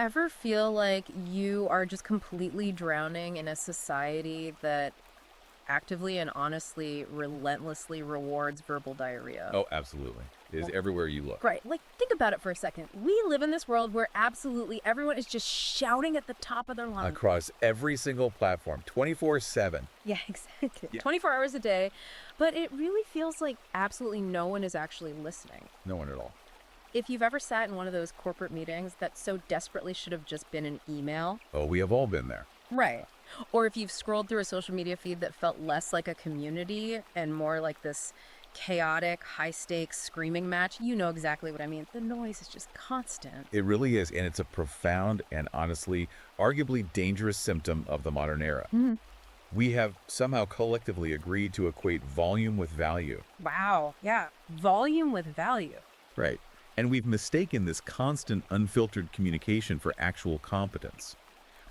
ever feel like you are just completely drowning in a society that actively and honestly, relentlessly rewards verbal diarrhea? Oh, absolutely. It is everywhere you look. Right. Like, think about it for a second. We live in this world where absolutely everyone is just shouting at the top of their lungs. Across every single platform, 24/7. Yeah, exactly. Yeah. 24 hours a day. But it really feels like absolutely no one is actually listening. No one at all. If you've ever sat in one of those corporate meetings that so desperately should have just been an email. Oh, we have all been there. Right. Or if you've scrolled through a social media feed that felt less like a community and more like this chaotic, high-stakes screaming match, you know exactly what I mean. The noise is just constant. It really is, and it's a profound and honestly, arguably dangerous symptom of the modern era. Mhm. We have somehow collectively agreed to equate volume with value. Wow. Yeah. Volume with value. Right. And we've mistaken this constant, unfiltered communication for actual competence.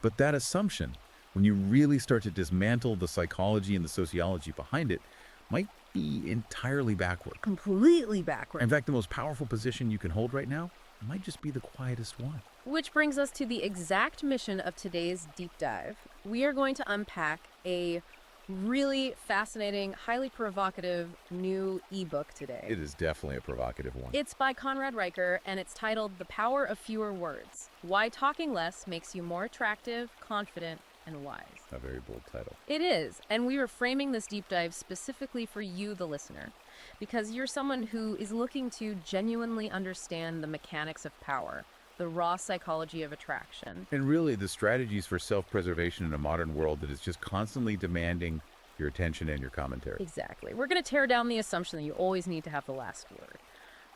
But that assumption, when you really start to dismantle the psychology and the sociology behind it, might be entirely backward. Completely backward. In fact, the most powerful position you can hold right now might just be the quietest one. Which brings us to the exact mission of today's deep dive. We are going to unpack a really fascinating, highly provocative new ebook today. It is definitely a provocative one. It's by Conrad Riker, and it's titled The Power of Fewer Words: Why Talking Less Makes You More Attractive, Confident, and Wise. A very bold title. It is, and we are framing this deep dive specifically for you, the listener, because you're someone who is looking to genuinely understand the mechanics of power, the raw psychology of attraction. And really, the strategies for self-preservation in a modern world that is just constantly demanding your attention and your commentary. Exactly. We're going to tear down the assumption that you always need to have the last word.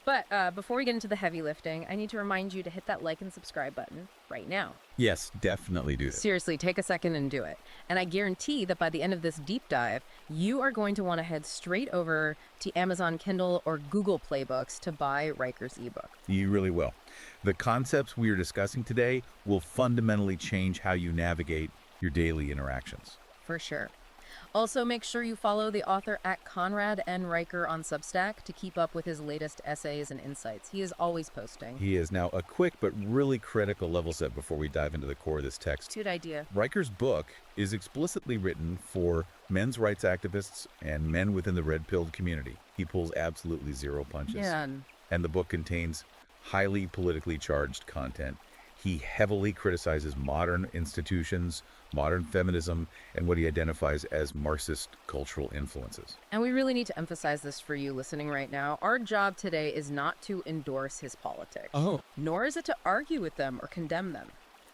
But before we get into the heavy lifting, I need to remind you to hit that like and subscribe button right now. Yes, definitely do that. Seriously, take a second and do it. And I guarantee that by the end of this deep dive, you are going to want to head straight over to Amazon Kindle or Google Play Books to buy Riker's ebook. You really will. The concepts we are discussing today will fundamentally change how you navigate your daily interactions. For sure. Also, make sure you follow the author at Conrad N. Riker on Substack to keep up with his latest essays and insights. He is always posting. He is now a quick but really critical level set before we dive into the core of this text. Good idea. Riker's book is explicitly written for men's rights activists and men within the red-pilled community. He pulls absolutely zero punches. Yeah. And the book contains highly politically charged content. He heavily criticizes modern institutions, modern feminism, and what he identifies as Marxist cultural influences. And we really need to emphasize this for you listening right now. Our job today is not to endorse his politics. Oh. Nor is it to argue with them or condemn them.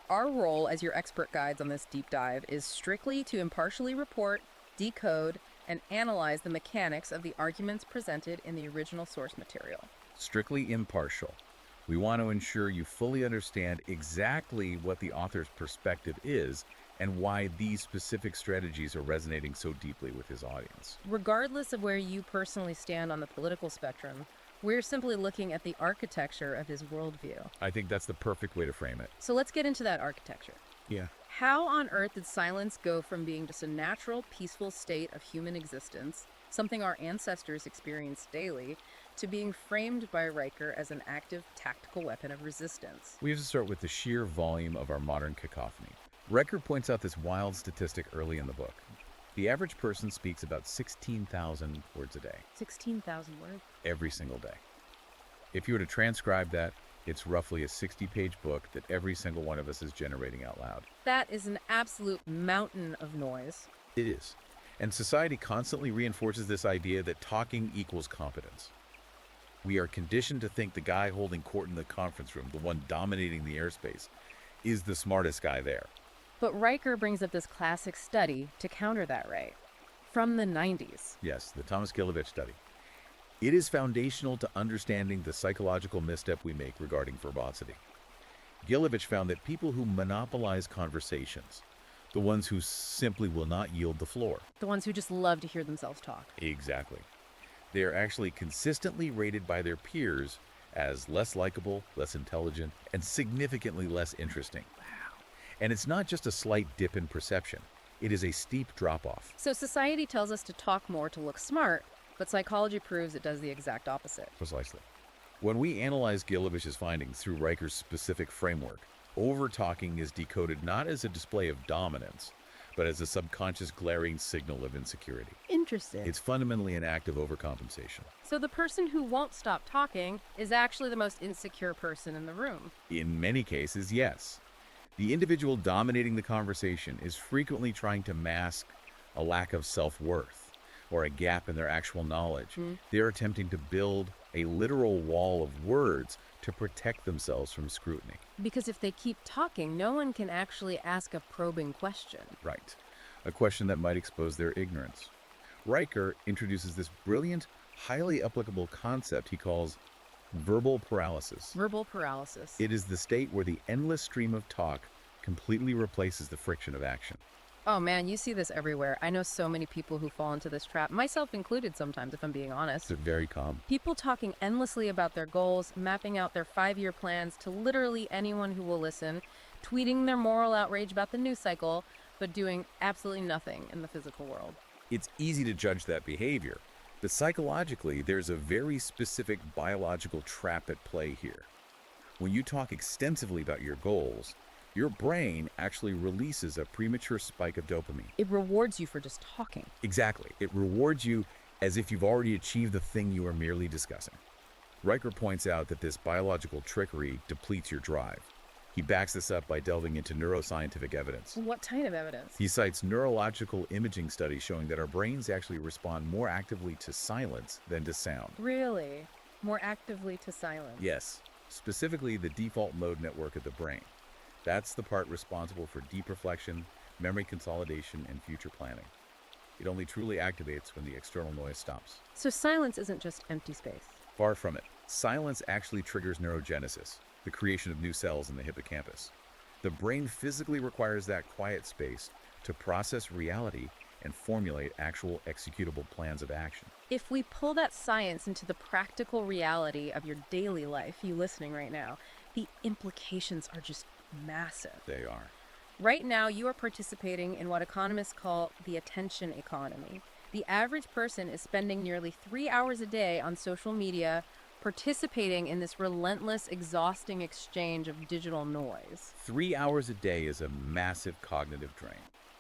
Our role as your expert guides on this deep dive is strictly to impartially report, decode, and analyze the mechanics of the arguments presented in the original source material. Strictly impartial. We want to ensure you fully understand exactly what the author's perspective is and why these specific strategies are resonating so deeply with his audience. Regardless of where you personally stand on the political spectrum, we're simply looking at the architecture of his worldview. I think that's the perfect way to frame it. So let's get into that architecture. Yeah. How on earth did silence go from being just a natural, peaceful state of human existence, something our ancestors experienced daily, to being framed by Riker as an active, tactical weapon of resistance? We have to start with the sheer volume of our modern cacophony. Riker points out this wild statistic early in the book. The average person speaks about 16,000 words a day. 16,000 words? Every single day. If you were to transcribe that, it's roughly a 60-page book that every single one of us is generating out loud. That is an absolute mountain of noise. It is. And society constantly reinforces this idea that talking equals competence. We are conditioned to think the guy holding court in the conference room, the one dominating the airspace, is the smartest guy there. But Riker brings up this classic study to counter that, right? From the 90s. Yes, the Thomas Gilovich study. It is foundational to understanding the psychological misstep we make regarding verbosity. Gilovich found that people who monopolize conversations, the ones who simply will not yield the floor. The ones who just love to hear themselves talk. Exactly. They are actually consistently rated by their peers as less likable, less intelligent, and significantly less interesting. Wow. And it's not just a slight dip in perception. It is a steep drop-off. So society tells us to talk more to look smart, but psychology proves it does the exact opposite. Precisely. When we analyze Gilovich's findings through Riker's specific framework, Over-talking is decoded not as a display of dominance, but as a subconscious glaring signal of insecurity. Interesting. It's fundamentally an act of overcompensation. So the person who won't stop talking is actually the most insecure person in the room. In many cases, yes. The individual dominating the conversation is frequently trying to mask a lack of self-worth or a gap in their actual knowledge. They're attempting to build a literal wall of words to protect themselves from scrutiny. Because if they keep talking, no one can actually ask a probing question. Right. A question that might expose their ignorance. Riker introduces this brilliant, highly applicable concept he calls verbal paralysis. Verbal paralysis. It is the state where the endless stream of talk completely replaces the friction of action. Oh man, you see this everywhere. I know so many people who fall into this trap, myself included sometimes, if I'm being honest. It's very common. People talking endlessly about their goals, mapping out their 5-year plans to literally anyone who will listen, tweeting their moral outrage about the news cycle, but doing absolutely nothing in the physical world. It's easy to judge that behavior, but psychologically, there's a very specific biological trap at play here. When you talk extensively about your goals, your brain actually releases a premature spike of dopamine. It rewards you for just talking. Exactly. It rewards you as if you've already achieved the thing you are merely discussing. Riker points out that this biological trickery depletes your drive. He backs this up by delving into neuroscientific evidence. What kind of evidence? He cites neurological imaging studies showing that our brains actually respond more actively to silence than to sound. Really? More actively to silence? Yes, specifically the default mode network of the brain. That's the part responsible for deep reflection, memory consolidation, and future planning. It only truly activates when the external noise stops. So silence isn't just empty space. Far from it. Silence actually triggers neurogenesis, the creation of new cells in the hippocampus. The brain physically requires that quiet space to process reality and formulate actual executable plans of action. If we pull that science into the practical reality of your daily life, you listening right now, the implications are just massive. They are. Right now, you are participating in what economists call the attention economy. The average person is spending nearly 3 hours a day on social media, participating in this relentless, exhausting exchange of digital noise. 3 hours a day is a massive cognitive drain.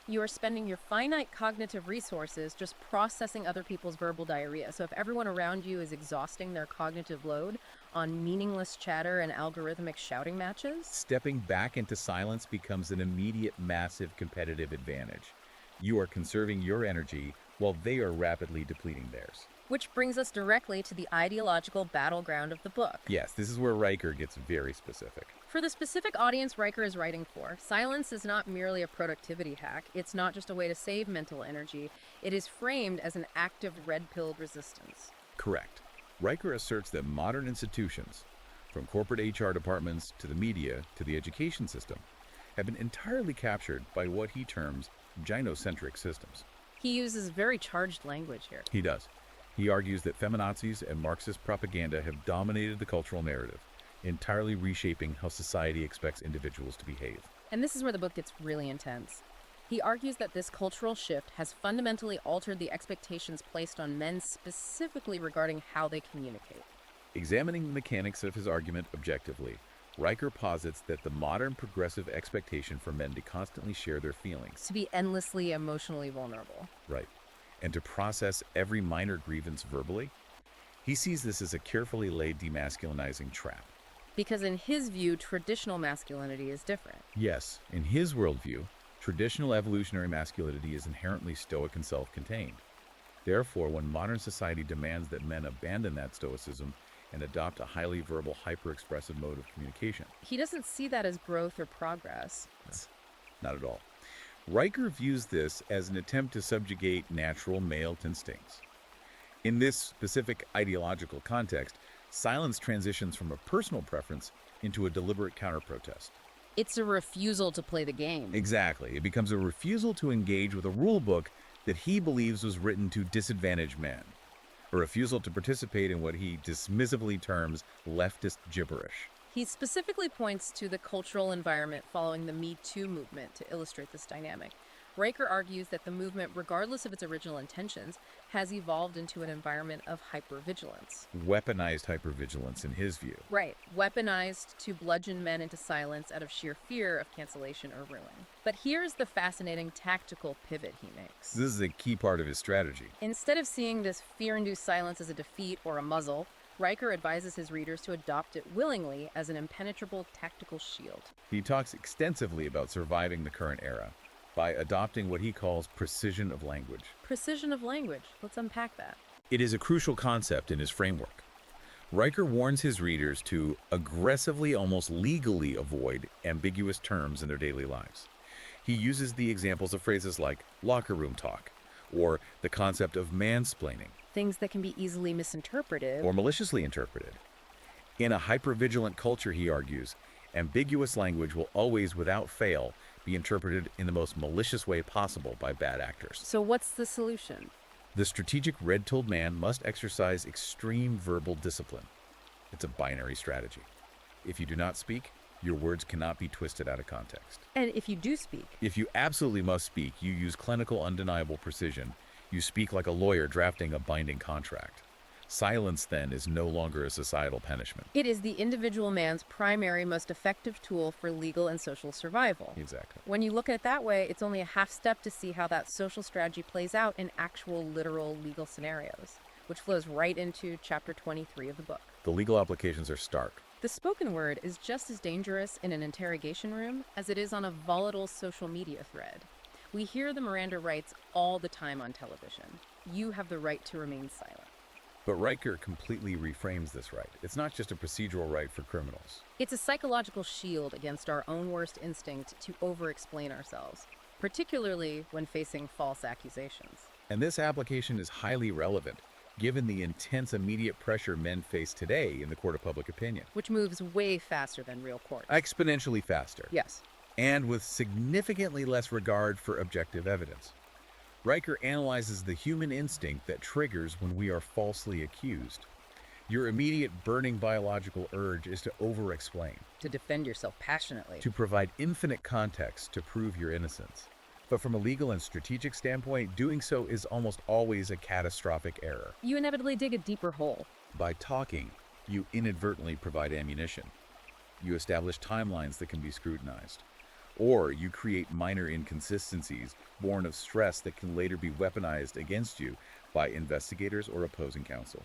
You are spending your finite cognitive resources just processing other people's verbal diarrhea. So if everyone around you is exhausting their cognitive load on meaningless chatter and algorithmic shouting matches, Stepping back into silence becomes an immediate, massive competitive advantage. You are conserving your energy while they are rapidly depleting theirs. which brings us directly to the ideological battleground of the book. Yes, this is where Riker gets very specific. For the specific audience Riker is writing for, silence is not merely a productivity hack. It's not just a way to save mental energy. It is framed as an active red-pilled resistance. Correct. Riker asserts that modern institutions, from corporate HR departments to the media to the education system, have been entirely captured by what he terms gynocentric systems. He uses very charged language here. He does. He argues that feminazis and Marxist propaganda have dominated the cultural narrative, entirely reshaping how society expects individuals to behave. And this is where the book gets really intense. He argues that this cultural shift has fundamentally altered the expectations placed on men specifically regarding how they communicate. Examining the mechanics of his argument objectively, Riker posits that the modern progressive expectation for men to constantly share their feelings, To be endlessly emotionally vulnerable. right, and to process every minor grievance verbally, he sees this as a carefully laid demasculinizing trap. Because in his view, traditional masculinity is different. Yes, in his worldview, traditional evolutionary masculinity is inherently stoic and self-contained. Therefore, when modern society demands that men abandon that stoicism and adopt a highly verbal, hyper-expressive mode of communication, He doesn't see that as growth or progress. not at all. Riker views this as an attempt to subjugate natural male instincts. In this specific ideological context, silence transitions from a personal preference into a deliberate counter-protest. It's a refusal to play the game. Exactly. It becomes a refusal to engage with a rule book that he believes was written to disadvantage men, a refusal to participate in what he dismissively terms leftist gibberish. He specifically points to the cultural environment following the Me Too movement to illustrate this dynamic. Riker argues that the movement, regardless of its original intentions, has evolved into an environment of hypervigilance. Weaponized hypervigilance, in his view. Right, weaponized to bludgeon men into silence out of sheer fear of cancellation or ruin. But here's the fascinating tactical pivot he makes. This is a key part of his strategy. Instead of seeing this fear-induced silence as a defeat or a muzzle, Riker advises his readers to adopt it willingly as an impenetrable tactical shield. He talks extensively about surviving the current era by adopting what he calls precision of language. Precision of language. Let's unpack that. It is a crucial concept in his framework. Riker warns his readers to aggressively, almost legally avoid ambiguous terms in their daily lives. He uses the examples of phrases like locker room talk, or the concept of mansplaining, Things that can be easily misinterpreted. or maliciously interpreted. In a hypervigilant culture, he argues, ambiguous language will always, without fail, be interpreted in the most malicious way possible by bad actors. So what's the solution? The strategic red-pilled man must exercise extreme verbal discipline. It's a binary strategy. If you do not speak, your words cannot be twisted out of context. And if you do speak, If you absolutely must speak, you use clinical, undeniable precision. You speak like a lawyer drafting a binding contract. Silence, then, is no longer a societal punishment. it is the individual man's primary, most effective tool for legal and social survival. Exactly. When you look at it that way, it's only a half step to see how that social strategy plays out in actual, literal legal scenarios, which flows right into chapter 23 of the book. The legal applications are stark. The spoken word is just as dangerous in an interrogation room as it is on a volatile social media thread. We hear the Miranda rights all the time on television. You have the right to remain silent. But Riker completely reframes this right. It's not just a procedural right for criminals. It's a psychological shield against our own worst instinct to over-explain ourselves, particularly when facing false accusations. And this application is highly relevant, given the intense immediate pressure men face today in the court of public opinion. Which moves way faster than real courts. Exponentially faster. Yes. And with significantly less regard for objective evidence. Riker analyzes the human instinct that triggers when we are falsely accused. Your immediate burning biological urge is to over-explain, To defend yourself passionately. to provide infinite context to prove your innocence. But from a legal and strategic standpoint, doing so is almost always a catastrophic error. You inevitably dig a deeper hole. By talking, you inadvertently provide ammunition. You establish timelines that can be scrutinized. Or you create minor inconsistencies born of stress that can later be weaponized against you by investigators or opposing counsel.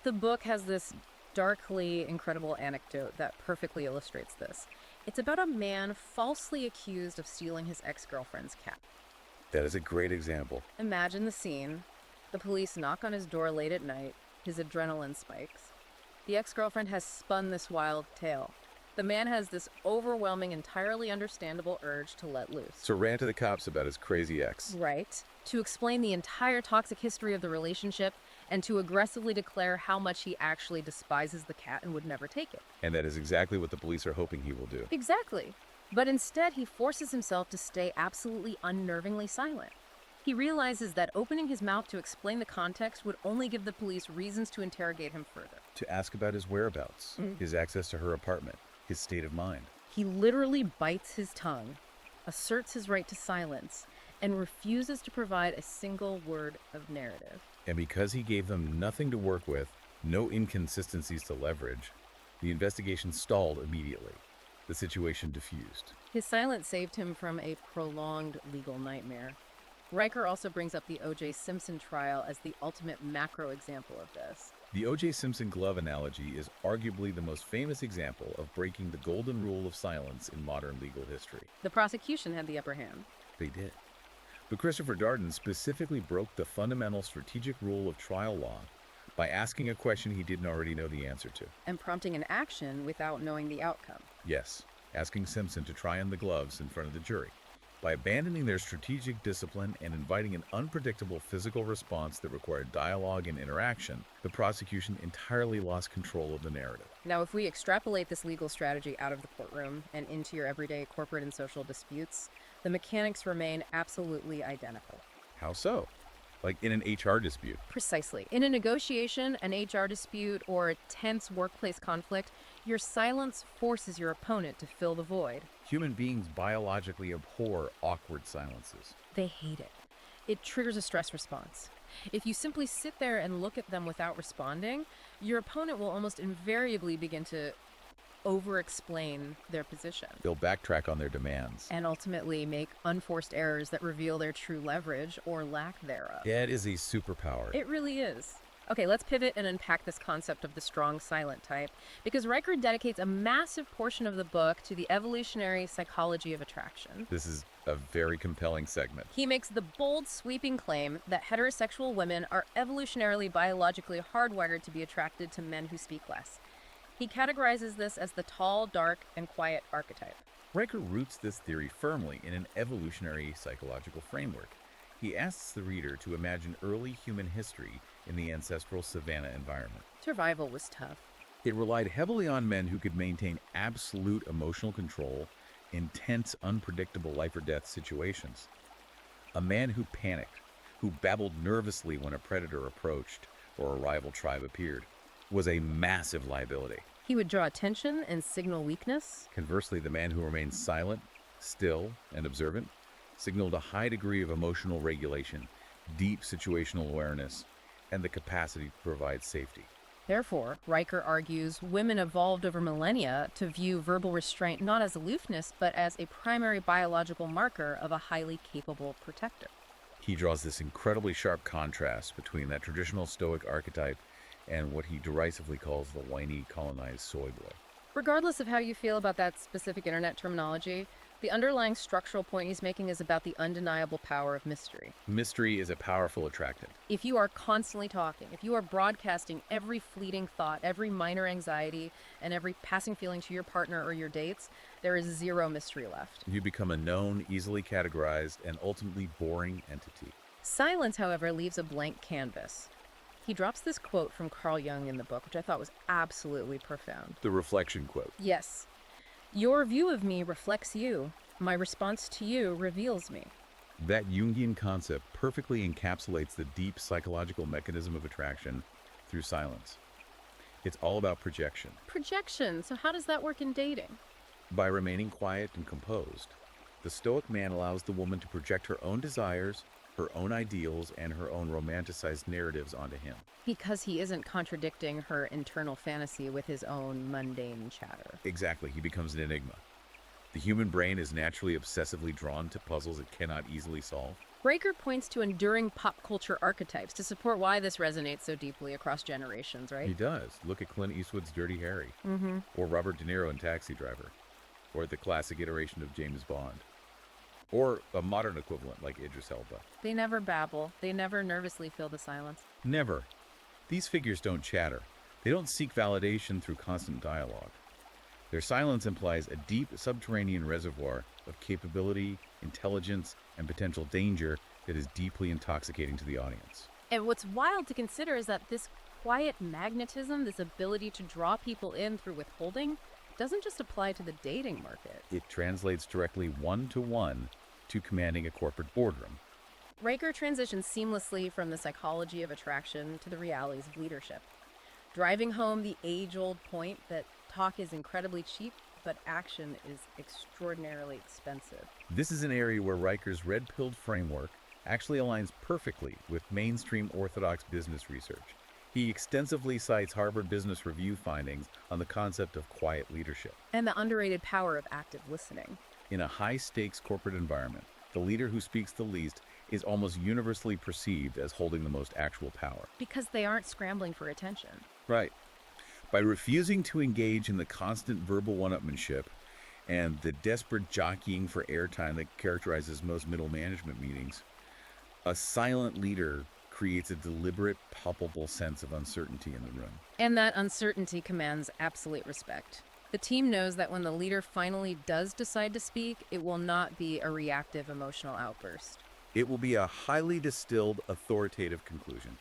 The book has this darkly incredible anecdote that perfectly illustrates this. It's about a man falsely accused of stealing his ex-girlfriend's cat. That is a great example. Imagine the scene. The police knock on his door late at night. His adrenaline spikes. The ex-girlfriend has spun this wild tale. The man has this overwhelming, entirely understandable urge to let loose. So ran to the cops about his crazy ex. Right. To explain the entire toxic history of the relationship and to aggressively declare how much he actually despises the cat and would never take it. And that is exactly what the police are hoping he will do. Exactly. But instead, he forces himself to stay absolutely unnervingly silent. He realizes that opening his mouth to explain the context would only give the police reasons to interrogate him further. To ask about his whereabouts, his access to her apartment, his state of mind. He literally bites his tongue, asserts his right to silence, and refuses to provide a single word of narrative. And because he gave them nothing to work with, no inconsistencies to leverage, the investigation stalled immediately. The situation diffused. His silence saved him from a prolonged legal nightmare. Riker also brings up the O.J. Simpson trial as the ultimate macro example of this. The O.J. Simpson glove analogy is arguably the most famous example of breaking the golden rule of silence in modern legal history. The prosecution had the upper hand. They did. But Christopher Darden specifically broke the fundamental strategic rule of trial law by asking a question he didn't already know the answer to. And prompting an action without knowing the outcome. Yes, asking Simpson to try on the gloves in front of the jury. By abandoning their strategic discipline and inviting an unpredictable physical response that required dialogue and interaction, the prosecution entirely lost control of the narrative. Now, if we extrapolate this legal strategy out of the courtroom and into your everyday corporate and social disputes, the mechanics remain absolutely identical. How so? like in an HR dispute. Precisely. In a negotiation, an HR dispute, or a tense workplace conflict, your silence forces your opponent to fill the void. Human beings biologically abhor awkward silences. They hate it. It triggers a stress response. If you simply sit there and look at them without responding, your opponent will almost invariably begin to over-explain their position They'll backtrack on their demands. and ultimately make unforced errors that reveal their true leverage or lack thereof. It is a superpower. It really is. Okay, let's pivot and unpack this concept of the strong silent type, because Riker dedicates a massive portion of the book to the evolutionary psychology of attraction. This is a very compelling segment. He makes the bold, sweeping claim that heterosexual women are evolutionarily biologically hardwired to be attracted to men who speak less. He categorizes this as the tall, dark, and quiet archetype. Riker roots this theory firmly in an evolutionary psychological framework. He asks the reader to imagine early human history in the ancestral savanna environment. Survival was tough. It relied heavily on men who could maintain absolute emotional control in tense, unpredictable life or death situations. A man who panicked, who babbled nervously when a predator approached or a rival tribe appeared, was a massive liability. He would draw attention and signal weakness. Conversely, the man who remained silent, still, and observant signaled a high degree of emotional regulation, deep situational awareness, and the capacity to provide safety. Therefore, Riker argues women evolved over millennia to view verbal restraint not as aloofness, but as a primary biological marker of a highly capable protector. He draws this incredibly sharp contrast between that traditional Stoic archetype and what he derisively calls the whiny, colonized soy boy. Regardless of how you feel about that specific internet terminology, the underlying structural point he's making is about the undeniable power of mystery. Mystery is a powerful attractant. If you are constantly talking, if you are broadcasting every fleeting thought, every minor anxiety, and every passing feeling to your partner or your dates, there is zero mystery left. You become a known, easily categorized, and ultimately boring entity. Silence, however, leaves a blank canvas. He drops this quote from Carl Jung in the book, which I thought was absolutely profound. The reflection quote. Yes. Your view of me reflects you. My response to you reveals me. That Jungian concept perfectly encapsulates the deep psychological mechanism of attraction through silence. It's all about projection. Projection. So how does that work in dating? By remaining quiet and composed, the Stoic man allows the woman to project her own desires, her own ideals, and her own romanticized narratives onto him. Because he isn't contradicting her internal fantasy with his own mundane chatter. Exactly, he becomes an enigma. The human brain is naturally obsessively drawn to puzzles it cannot easily solve. Riker points to enduring pop culture archetypes to support why this resonates so deeply across generations, right? He does. Look at Clint Eastwood's Dirty Harry, or Robert De Niro in Taxi Driver, or the classic iteration of James Bond, or a modern equivalent like Idris Elba. They never babble. They never nervously fill the silence. Never. These figures don't chatter. They don't seek validation through constant dialogue. Their silence implies a deep subterranean reservoir of capability, intelligence, and potential danger that is deeply intoxicating to the audience. And what's wild to consider is that this quiet magnetism, this ability to draw people in through withholding, doesn't just apply to the dating market. It translates directly one-to-one to commanding a corporate boardroom. Riker transitions seamlessly from the psychology of attraction to the realities of leadership, driving home the age-old point that talk is incredibly cheap, but action is extraordinarily expensive. This is an area where Riker's red-pilled framework actually aligns perfectly with mainstream orthodox business research. He extensively cites Harvard Business Review findings on the concept of quiet leadership. And the underrated power of active listening. In a high-stakes corporate environment, the leader who speaks the least is almost universally perceived as holding the most actual power. Because they aren't scrambling for attention. Right. By refusing to engage in the constant verbal one-upmanship and the desperate jockeying for airtime that characterizes most middle management meetings, a silent leader creates a deliberate, palpable sense of uncertainty in the room. And that uncertainty commands absolute respect. The team knows that when the leader finally does decide to speak, it will not be a reactive emotional outburst. It will be a highly distilled, authoritative conclusion.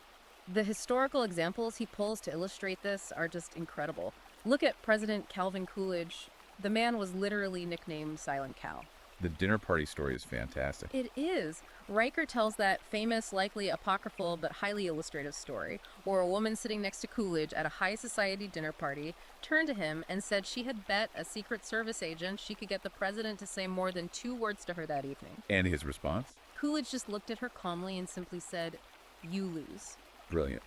The historical examples he pulls to illustrate this are just incredible. Look at President Calvin Coolidge. The man was literally nicknamed Silent Cal. The dinner party story is fantastic. It is. Riker tells that famous, likely apocryphal but highly illustrative story, where a woman sitting next to Coolidge at a high society dinner party turned to him and said she had bet a Secret Service agent she could get the president to say more than 2 words to her that evening. And his response? Coolidge just looked at her calmly and simply said, "You lose." Brilliant.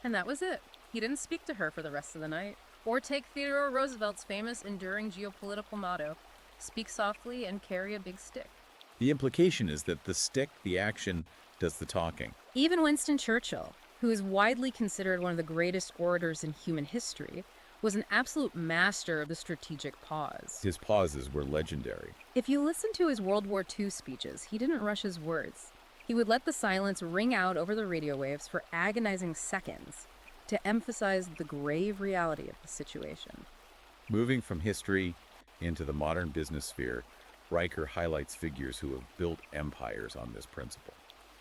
And that was it. He didn't speak to her for the rest of the night. Or take Theodore Roosevelt's famous enduring geopolitical motto, "Speak softly and carry a big stick." The implication is that the stick, the action, does the talking. Even Winston Churchill, who is widely considered one of the greatest orators in human history, was an absolute master of the strategic pause. His pauses were legendary. If you listen to his World War II speeches, he didn't rush his words. He would let the silence ring out over the radio waves for agonizing seconds to emphasize the grave reality of the situation. Moving from history into the modern business sphere, Riker highlights figures who have built empires on this principle.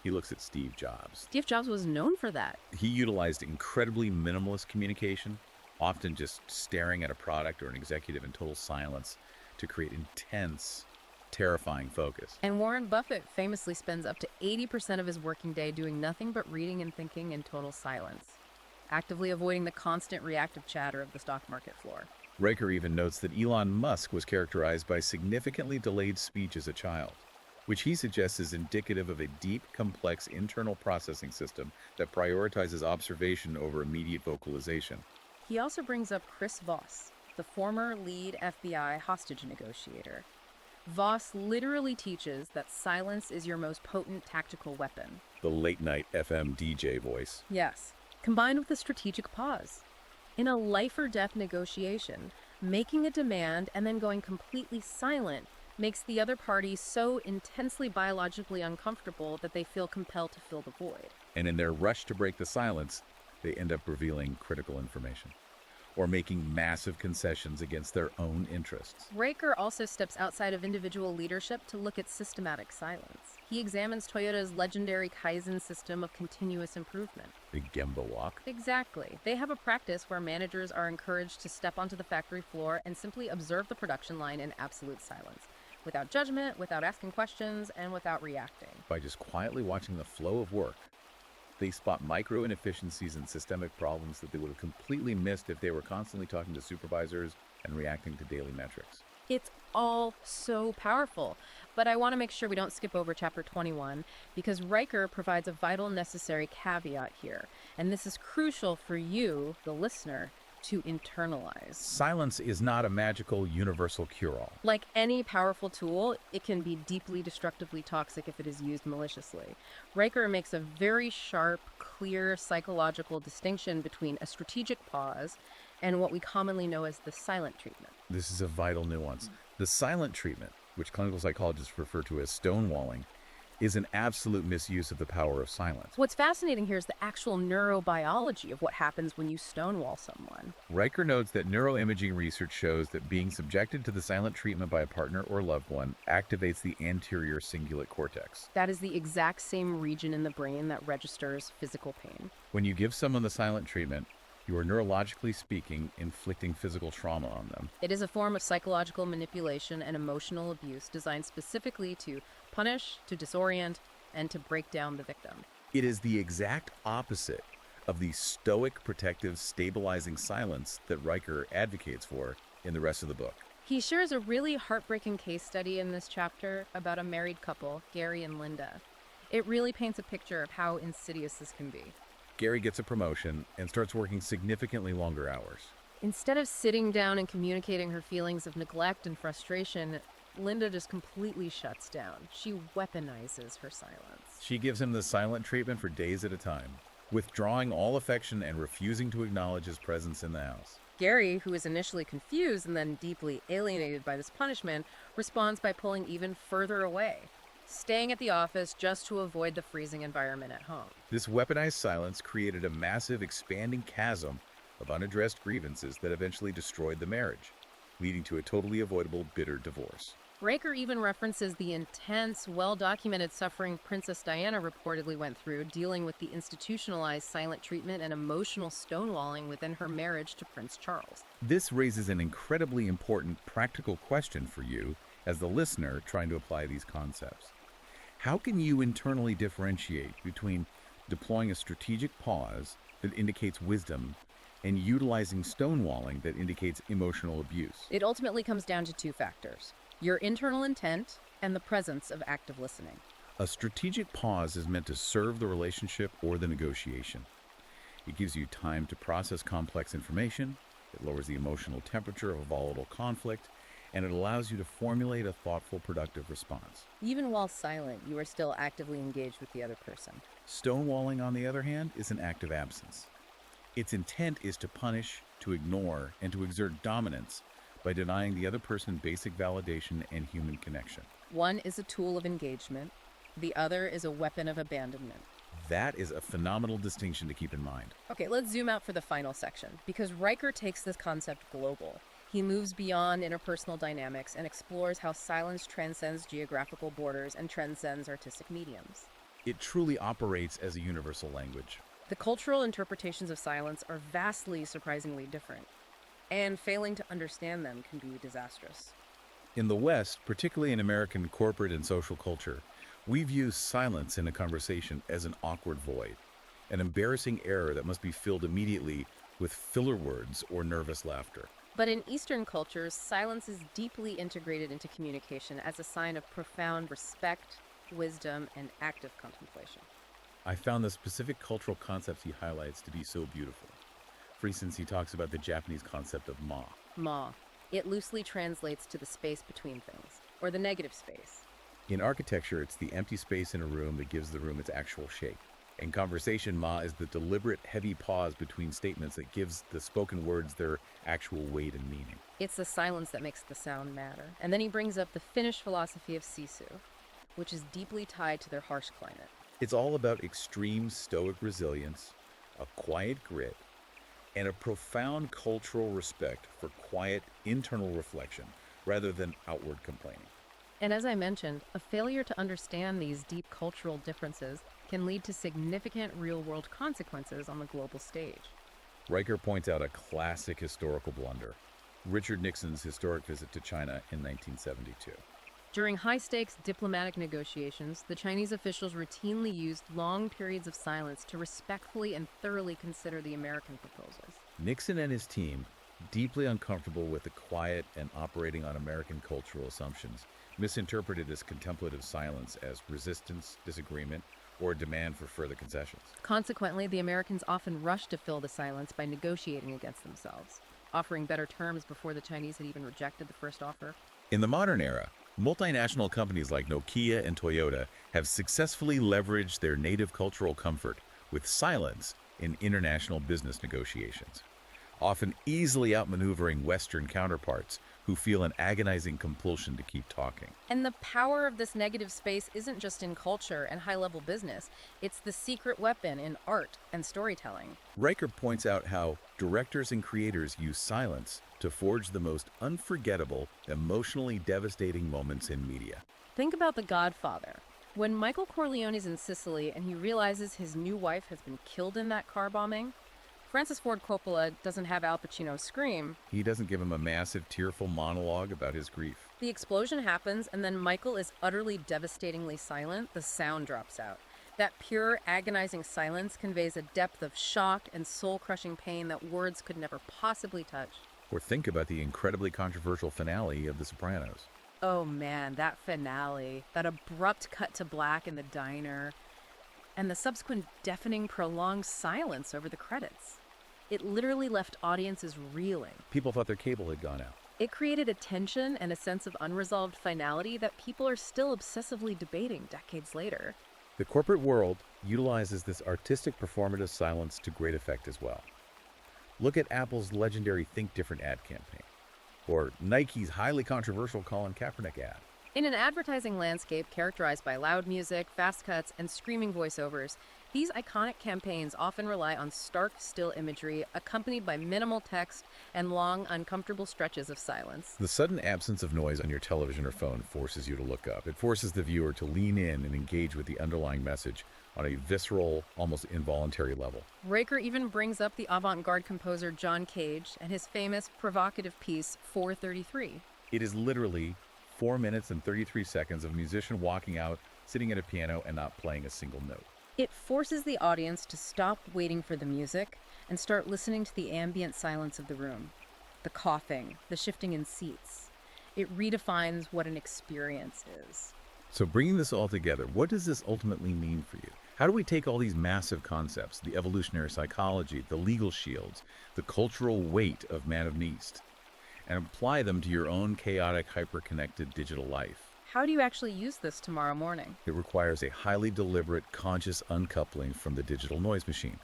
He looks at Steve Jobs. Steve Jobs was known for that. He utilized incredibly minimalist communication, often just staring at a product or an executive in total silence to create intense, terrifying focus. And Warren Buffett famously spends up to 80% of his working day doing nothing but reading and thinking in total silence, actively avoiding the constant reactive chatter of the stock market floor. Riker even notes that Elon Musk was characterized by significantly delayed speech as a child, which he suggests is indicative of a deep, complex internal processing system that prioritizes observation over immediate vocalization. He also brings up Chris Voss, the former lead FBI hostage negotiator. Voss literally teaches that silence is your most potent tactical weapon. The late-night FM DJ voice. Yes, combined with a strategic pause. In a life-or-death negotiation, making a demand and then going completely silent makes the other party so intensely biologically uncomfortable that they feel compelled to fill the void. And in their rush to break the silence, they end up revealing critical information or making massive concessions against their own interests. Riker also steps outside of individual leadership to look at systematic silence. He examines Toyota's legendary Kaizen system of continuous improvement. The Gemba walk. Exactly. They have a practice where managers are encouraged to step onto the factory floor and simply observe the production line in absolute silence, without judgment, without asking questions, and without reacting. By just quietly watching the flow of work, they spot micro inefficiencies and systemic problems that they would have completely missed if they were constantly talking to supervisors and reacting to daily metrics. It's all so powerful, but I want to make sure we don't skip over chapter 21 because Riker provides a vital necessary caveat here, and this is crucial for you, the listener, to internalize. Silence is not a magical universal cure-all. Like any powerful tool, it can be deeply destructively toxic if it is used maliciously. Riker makes a very sharp, clear psychological distinction between a strategic pause and what we commonly know as the silent treatment. This is a vital nuance. The silent treatment, which clinical psychologists refer to as stonewalling, is an absolute misuse of the power of silence. What's fascinating here is the actual neurobiology of what happens when you stonewall someone. Riker notes that neuroimaging research shows that being subjected to the silent treatment by a partner or loved one activates the anterior cingulate cortex. That is the exact same region in the brain that registers physical pain. When you give someone the silent treatment, you are neurologically speaking inflicting physical trauma on them. It is a form of psychological manipulation and emotional abuse designed specifically to punish, to disorient, and to break down the victim. It is the exact opposite of the stoic, protective, stabilizing silence that Riker advocates for in the rest of the book. He shares a really heartbreaking case study in this chapter about a married couple, Gary and Linda. It really paints a picture of how insidious this can be. Gary gets a promotion and starts working significantly longer hours. Instead of sitting down and communicating her feelings of neglect and frustration, Linda just completely shuts down. She weaponizes her silence. She gives him the silent treatment for days at a time, withdrawing all affection and refusing to acknowledge his presence in the house. Gary, who is initially confused and then deeply alienated by this punishment, responds by pulling even further away, staying at the office just to avoid the freezing environment at home. This weaponized silence created a massive, expanding chasm of unaddressed grievances that eventually destroyed the marriage, leading to a totally avoidable, bitter divorce. Riker even references the intense, well-documented suffering Princess Diana reportedly went through dealing with the institutionalized silent treatment and emotional stonewalling within her marriage to Prince Charles. This raises an incredibly important practical question for you as the listener trying to apply these concepts. How can you internally differentiate between deploying a strategic pause that indicates wisdom and utilizing stonewalling that indicates emotional abuse? It ultimately comes down to two factors: your internal intent and the presence of active listening. A strategic pause is meant to serve the relationship or the negotiation. It gives you time to process complex information, it lowers the emotional temperature of a volatile conflict, and it allows you to formulate a thoughtful, productive response. Even while silent, you are still actively engaged with the other person. Stonewalling, on the other hand, is an act of absence. Its intent is to punish, to ignore, and to exert dominance by denying the other person basic validation and human connection. One is a tool of engagement, the other is a weapon of abandonment. That is a phenomenal distinction to keep in mind. Okay, let's zoom out for the final section, because Riker takes this concept global. He moves beyond interpersonal dynamics and explores how silence transcends geographical borders and transcends artistic mediums. It truly operates as a universal language. The cultural interpretations of silence are vastly surprisingly different, and failing to understand them can be disastrous. In the West, particularly in American corporate and social culture, we view silence in a conversation as an awkward void, an embarrassing error that must be filled immediately with filler words or nervous laughter. But in Eastern cultures, silence is deeply integrated into communication as a sign of profound respect, wisdom, and active contemplation. I found the specific cultural concepts he highlights to be so beautiful. For instance, he talks about the Japanese concept of ma. Ma. It loosely translates to the space between things, or the negative space. In architecture, it's the empty space in a room that gives the room its actual shape. In conversation, ma is the deliberate, heavy pause between statements that gives the spoken words their actual weight and meaning. It's the silence that makes the sound matter. And then he brings up the Finnish philosophy of sisu, which is deeply tied to their harsh climate. It's all about extreme stoic resilience, a quiet grit, and a profound cultural respect for quiet internal reflection rather than outward complaining. And as I mentioned, a failure to understand these deep cultural differences can lead to significant real-world consequences on the global stage. Riker points out a classic historical blunder: Richard Nixon's historic visit to China in 1972. During high-stakes diplomatic negotiations, the Chinese officials routinely used long periods of silence to respectfully and thoroughly consider the American proposals. Nixon and his team, deeply uncomfortable with the quiet and operating on American cultural assumptions, misinterpreted this contemplative silence as resistance, disagreement, or a demand for further concessions. Consequently, the Americans often rushed to fill the silence by negotiating against themselves, offering better terms before the Chinese had even rejected the first offer. In the modern era, multinational companies like Nokia and Toyota have successfully leveraged their native cultural comfort with silence in international business negotiations, often easily outmaneuvering Western counterparts who feel an agonizing compulsion to keep talking. And the power of this negative space isn't just in culture and high-level business. It's the secret weapon in art and storytelling. Riker points out how directors and creators use silence to forge the most unforgettable, emotionally devastating moments in media. Think about The Godfather. When Michael Corleone is in Sicily and he realizes his new wife has been killed in that car bombing, Francis Ford Coppola doesn't have Al Pacino scream. He doesn't give him a massive, tearful monologue about his grief. The explosion happens, and then Michael is utterly devastatingly silent. The sound drops out. That pure, agonizing silence conveys a depth of shock and soul-crushing pain that words could never possibly touch. Or think about the incredibly controversial finale of The Sopranos. Oh man, that finale, that abrupt cut to black in the diner, and the subsequent deafening, prolonged silence over the credits. It literally left audiences reeling. People thought their cable had gone out. It created a tension and a sense of unresolved finality that people are still obsessively debating decades later. The corporate world utilizes this artistic performative silence to great effect as well. Look at Apple's legendary Think Different ad campaign, or Nike's highly controversial Colin Kaepernick ad. In an advertising landscape characterized by loud music, fast cuts, and screaming voiceovers, these iconic campaigns often rely on stark, still imagery accompanied by minimal text and long, uncomfortable stretches of silence. The sudden absence of noise on your television or phone forces you to look up. It forces the viewer to lean in and engage with the underlying message on a visceral, almost involuntary level. Riker even brings up the avant-garde composer John Cage and his famous provocative piece 433. It is literally 4 minutes and 33 seconds of a musician walking out, sitting at a piano, and not playing a single note. It forces the audience to stop waiting for the music and start listening to the ambient silence of the room, the coughing, the shifting in seats. It redefines what an experience is. So bringing this all together, what does this ultimately mean for you? How do we take all these massive concepts, the evolutionary psychology, the legal shields, the cultural weight of Man of Neast, and apply them to your own chaotic, hyper-connected digital life? How do you actually use this tomorrow morning? It requires a highly deliberate, conscious uncoupling from the digital noise machine.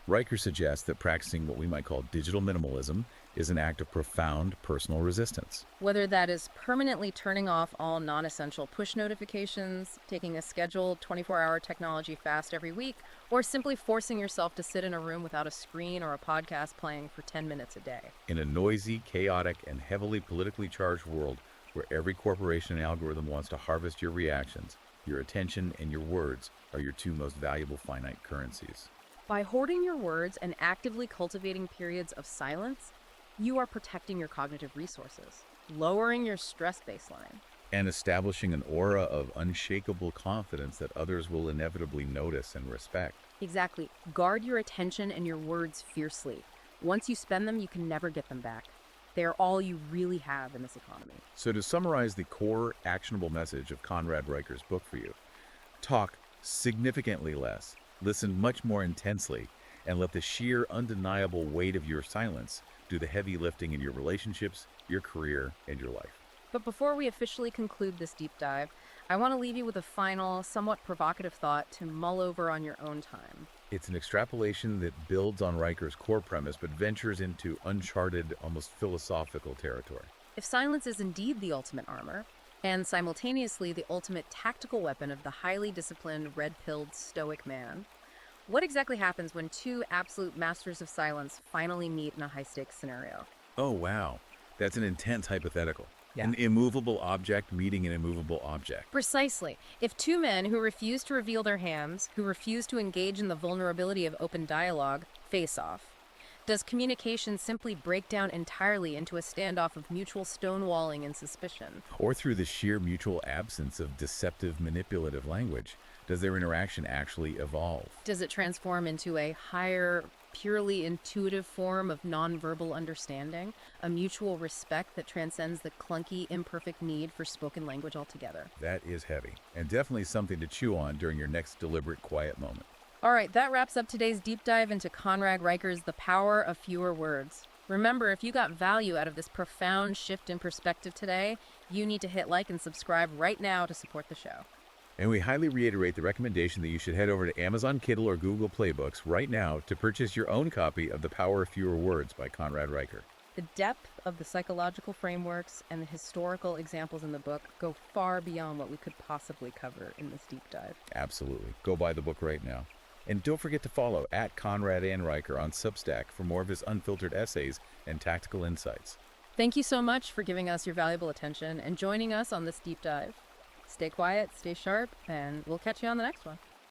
Riker suggests that practicing what we might call digital minimalism is an act of profound personal resistance. Whether that is permanently turning off all non-essential push notifications, taking a scheduled 24-hour technology fast every week, or simply forcing yourself to sit in a room without a screen or a podcast playing for 10 minutes a day. In a noisy, chaotic, and heavily politically charged world where every corporation and algorithm wants to harvest your reactions, your attention and your words are your two most valuable finite currencies. By hoarding your words and actively cultivating periods of silence, you are protecting your cognitive resources, lowering your stress baseline, and establishing an aura of unshakable confidence that others will inevitably notice and respect. Exactly. Guard your attention and your words fiercely. Once you spend them, you can never get them back. They are all you really have in this economy. So to summarize the core actionable message of Conrad Riker's book for you, talk significantly less, listen much more intensely, and let the sheer undeniable weight of your silence do the heavy lifting in your relationships, your career, and your life. But before we officially conclude this deep dive, I want to leave you with a final, somewhat provocative thought to mull over on your own time. It's an extrapolation that builds on Riker's core premise but ventures into uncharted, almost philosophical territory. If silence is indeed the ultimate armor, and simultaneously the ultimate tactical weapon of the highly disciplined, red-pilled, stoic man, what exactly happens when two absolute masters of silence finally meet in a high-stakes scenario? Oh, wow. That's an intense hypothetical. Yeah. An immovable object meeting an immovable object. Precisely. If two men who refuse to reveal their hands, who refuse to engage in the vulnerability of open dialogue, face off, does communication simply break down entirely into a standoff of mutual stonewalling and suspicion? Or through the sheer mutual absence of deceptive, manipulative language, does their interaction actually evolve? Does it transform into a higher, purely intuitive form of nonverbal understanding, a mutual respect that transcends the clunky, imperfect need for spoken language altogether? That is heavy, and definitely something to chew on during your next deliberate quiet moment. All right, that wraps up today's deep dive into Conrad Riker's The Power of Fewer Words. Remember, if you got value out of this profound shift in perspective today, you need to hit like and subscribe right now to support the show. And we highly reiterate the recommendation that you should head over to Amazon Kindle or Google Play Books right now to purchase your own copy of The Power of Fewer Words by Conrad Riker. The depth of the psychological frameworks and the historical examples in the book go far beyond what we could possibly cover in this deep dive. Absolutely. Go buy the book right now. And don't forget to follow @ConradAndRiker on Substack for more of his unfiltered essays and tactical insights. Thank you so much for giving us your valuable attention and joining us on this deep dive. Stay quiet, stay sharp, and we'll catch you on the next one.